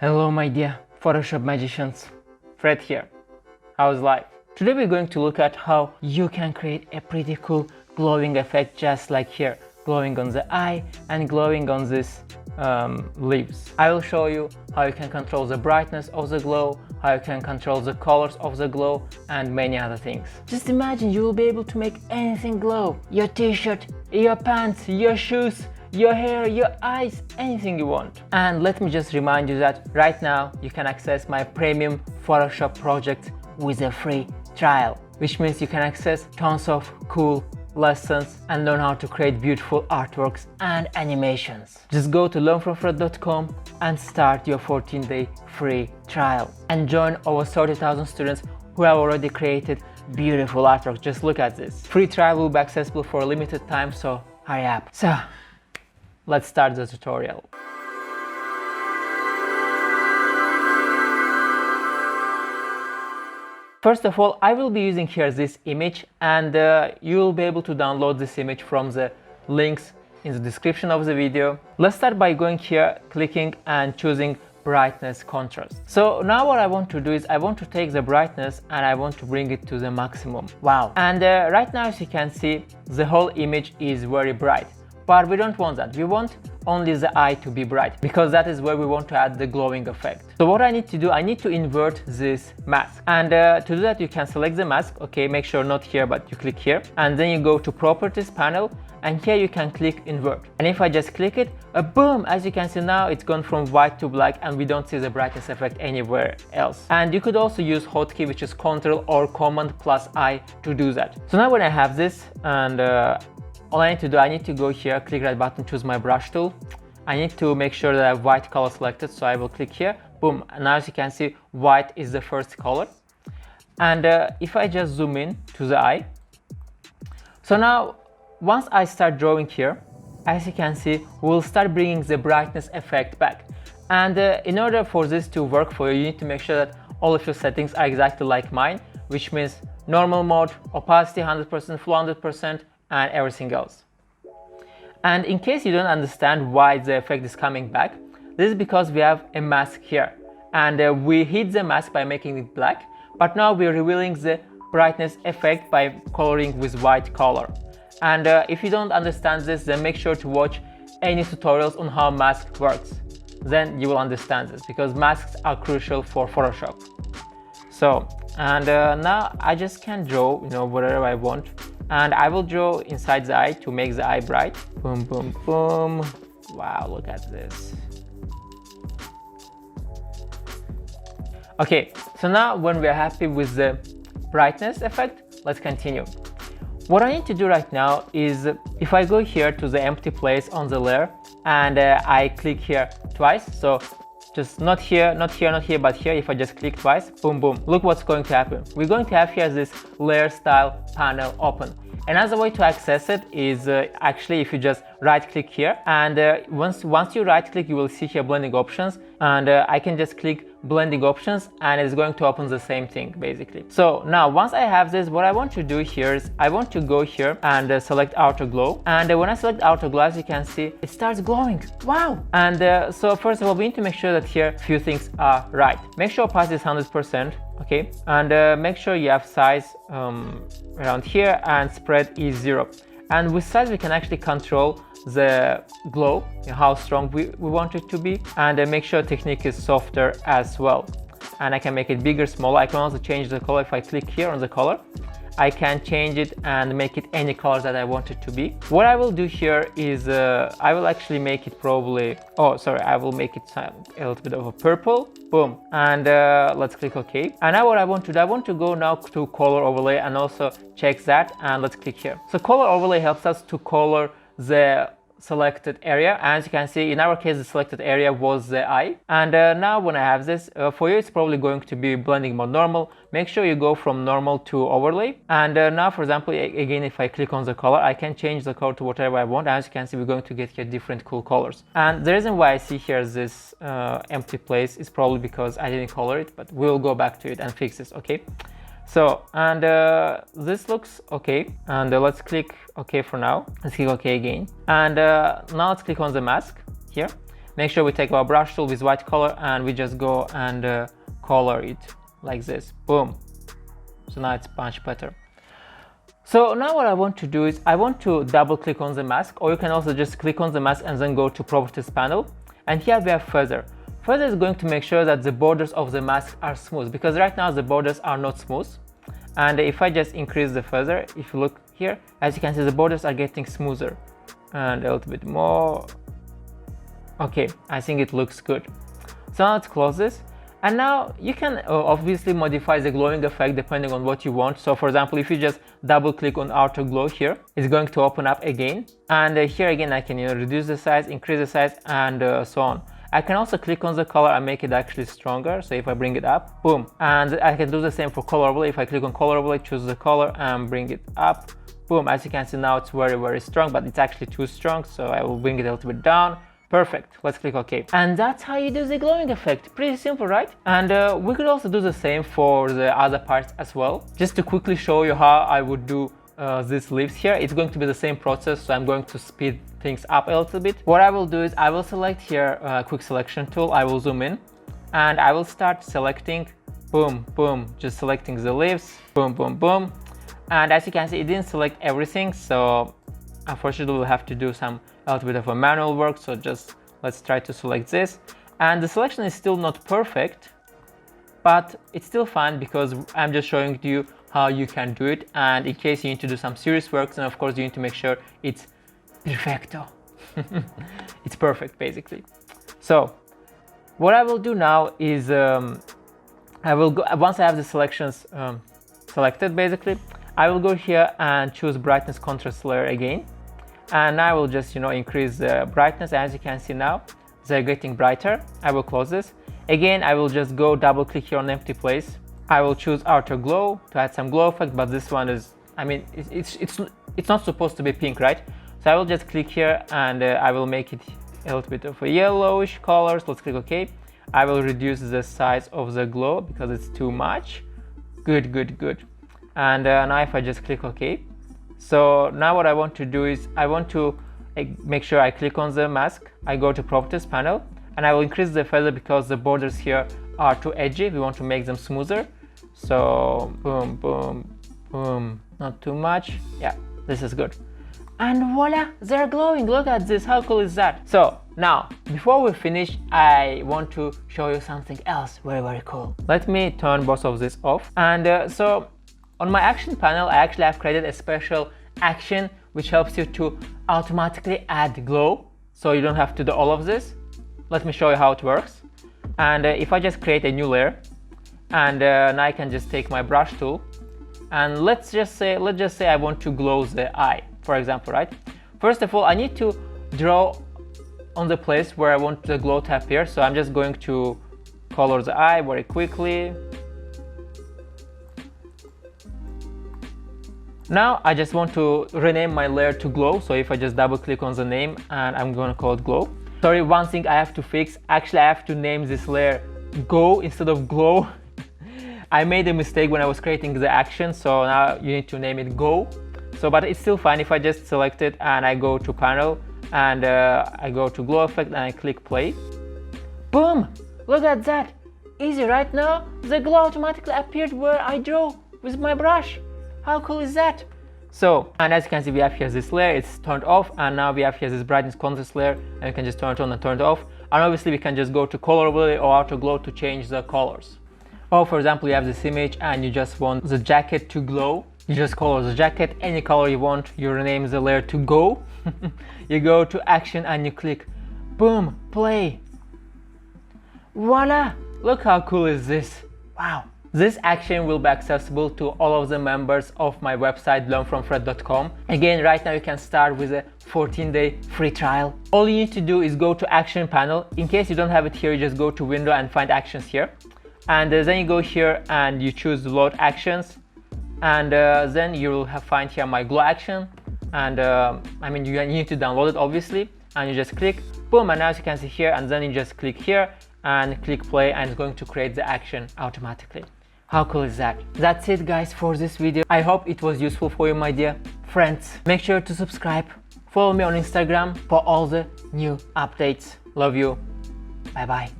Hello my dear Photoshop magicians, Fred here. How's life? Today we're going to look at how you can create a pretty cool glowing effect just like here, glowing on the eye and glowing on this leaves. I will show you how you can control the brightness of the glow, how you can control the colors of the glow and many other things. Just imagine you will be able to make anything glow. Your t-shirt, your pants, your shoes, your hair, your eyes, anything you want. And let me just remind you that right now you can access my premium Photoshop project with a free trial, which means you can access tons of cool lessons and learn how to create beautiful artworks and animations. Just go to learnfromfred.com and start your 14-day free trial and join over 30,000 students who have already created beautiful artwork. Just look at this. Free trial will be accessible for a limited time, so hurry up. So let's start the tutorial. First of all, I will be using here this image, and you will be able to download this image from the links in the description of the video. Let's start by going here, clicking and choosing brightness contrast. So now what I want to do is I want to take the brightness and I want to bring it to the maximum. Wow. And right now, as you can see, the whole image is very bright. But we don't want that. We want only the eye to be bright, because that is where we want to add the glowing effect. So what I need to do, I need to invert this mask. And to do that, you can select the mask. Okay, make sure not here, but you click here. And then you go to Properties panel. And here you can click Invert. And if I just click it, boom, as you can see now, it's gone from white to black and we don't see the brightness effect anywhere else. And you could also use hotkey, which is Ctrl or Command plus I to do that. So now when I have this, and all I need to do, I need to go here, click right button, choose my brush tool. I need to make sure that I have white color selected, so I will click here, boom. And now as you can see, white is the first color. And if I just zoom in to the eye, so now once I start drawing here, as you can see, we'll start bringing the brightness effect back. And in order for this to work for you, you need to make sure that all of your settings are exactly like mine, which means normal mode, opacity 100%, flow 100%, and everything else. And in case you don't understand why the effect is coming back, this is because we have a mask here, and we hid the mask by making it black, but now we're revealing the brightness effect by coloring with white color. And if you don't understand this, then make sure to watch any tutorials on how mask works. Then you will understand this, because masks are crucial for Photoshop. So, and now I just can draw, whatever I want. And I will draw inside the eye to make the eye bright. Boom, boom, boom. Wow, look at this. Okay, so now when we are happy with the brightness effect, let's continue. What I need to do right now is, if I go here to the empty place on the layer, and I click here twice, so just not here, not here, not here, but here, if I just click twice, boom, boom, look what's going to happen. We're going to have here this layer style panel open. Another way to access it is actually if you just right click here, and once you right click, you will see here blending options, and I can just click blending options and it's going to open the same thing basically. So now once I have this, what I want to do here is I want to go here and select outer glow, and when I select outer glow, as you can see, it starts glowing. Wow. And so first of all, we need to make sure that here few things are right. Make sure opacity is 100%, okay, and make sure you have size around here and spread is 0. And with size we can actually control the glow, how strong we want it to be, and make sure technique is softer as well. And I can make it bigger, smaller. I can also change the color. If I click here on the color, I can change it and make it any color that I want it to be. What I will do here is I will actually make it probably, I will make it a little bit of a purple. Boom. And let's click OK. And now what I want to do, I want to go now to color overlay and also check that, and let's click here. So color overlay helps us to color the selected area. As you can see, in our case, the selected area was the eye. And now when I have this, for you, it's probably going to be blending mode normal. Make sure you go from normal to overlay. And now, for example, again, if I click on the color, I can change the color to whatever I want. As you can see, we're going to get here different cool colors. And the reason why I see here this empty place is probably because I didn't color it, but we'll go back to it and fix this, okay? So, and this looks okay, and let's click OK for now. Let's click OK again, and now let's click on the mask here. make sure we take our brush tool with white color and we just go and color it like this. Boom. So now it's much better. So now what I want to do is I want to double click on the mask, or you can also just click on the mask and then go to properties panel, and here we have feather. Feather is going to make sure that the borders of the mask are smooth, because right now the borders are not smooth. And if I just increase the feather, if you look here, as you can see, the borders are getting smoother. And a little bit more. Okay, I think it looks good. So now let's close this. And now you can obviously modify the glowing effect depending on what you want. So for example, if you just double click on auto glow here, it's going to open up again. And here again, I can reduce the size, increase the size, and so on. I can also click on the color and make it actually stronger. So if I bring it up, boom. And I can do the same for color overlay. If I click on color overlay, choose the color and bring it up, boom. As you can see now, it's very, very strong, but it's actually too strong. So I will bring it a little bit down. Perfect. Let's click OK. And that's how you do the glowing effect. Pretty simple, right? And we could also do the same for the other parts as well. Just to quickly show you how I would do these leaves here. It's going to be the same process, so I'm going to speed things up a little bit. What I will do is I will select here quick selection tool. I will zoom in and I will start selecting, boom, boom, just selecting the leaves, boom, boom, boom. And as you can see, it didn't select everything, so unfortunately we'll have to do a little bit of a manual work. So just let's try to select this, and the selection is still not perfect, but it's still fine because I'm just showing you how you can do it. And in case you need to do some serious work, then of course you need to make sure it's perfecto. It's perfect basically. So what I will do now is I will go, once I have the selections selected basically, I will go here and choose brightness contrast layer again, and I will just increase the brightness. As you can see now, they're getting brighter. I will close this again. I will just go double click here on empty place. I will choose outer glow to add some glow effect, but this one is, I mean, it's not supposed to be pink, right? So I will just click here and I will make it a little bit of a yellowish color. So let's click OK. I will reduce the size of the glow because it's too much. Good, good, good. And now if I just click OK. So now what I want to do is I want to make sure I click on the mask. I go to properties panel and I will increase the feather because the borders here are too edgy. We want to make them smoother. So boom, boom, boom, not too much. Yeah, this is good. And voila, they're glowing. Look at this, how cool is that? So now, before we finish, I want to show you something else very, very cool. Let me turn both of this off. And so on my action panel, I actually have created a special action which helps you to automatically add glow. So you don't have to do all of this. Let me show you how it works. And if I just create a new layer, and now I can just take my brush tool, and let's just say I want to glow the eye, for example, right? First of all, I need to draw on the place where I want the glow to appear. So I'm just going to color the eye very quickly. Now I just want to rename my layer to glow. So if I just double click on the name and I'm going to call it glow. Sorry, one thing I have to fix. Actually, I have to name this layer go instead of glow. I made a mistake when I was creating the action. So now you need to name it go. So, but it's still fine if I just select it and I go to panel and I go to glow effect and I click play. Boom! Look at that! Easy, right? Now the glow automatically appeared where I draw with my brush. How cool is that? So, and as you can see, we have here this layer, it's turned off, and now we have here this brightness contrast layer, and we can just turn it on and turn it off. And obviously we can just go to color overlay or auto glow to change the colors. Or for example, you have this image and you just want the jacket to glow. You just color the jacket any color you want. You rename the layer to go. You go to action and you click, boom, play. Voila! Look how cool is this. Wow. This action will be accessible to all of the members of my website learnfromfred.com. Again, right now you can start with a 14-day free trial. All you need to do is go to action panel. In case you don't have it here, you just go to window and find actions here. And then you go here and you choose load actions. And then you will find here my glow action. And I mean, you need to download it obviously. And you just click, boom, and now as you can see here, and then you just click here and click play, and it's going to create the action automatically. How cool is that? That's it guys for this video. I hope it was useful for you, my dear friends. Make sure to subscribe, follow me on Instagram for all the new updates. Love you. Bye bye.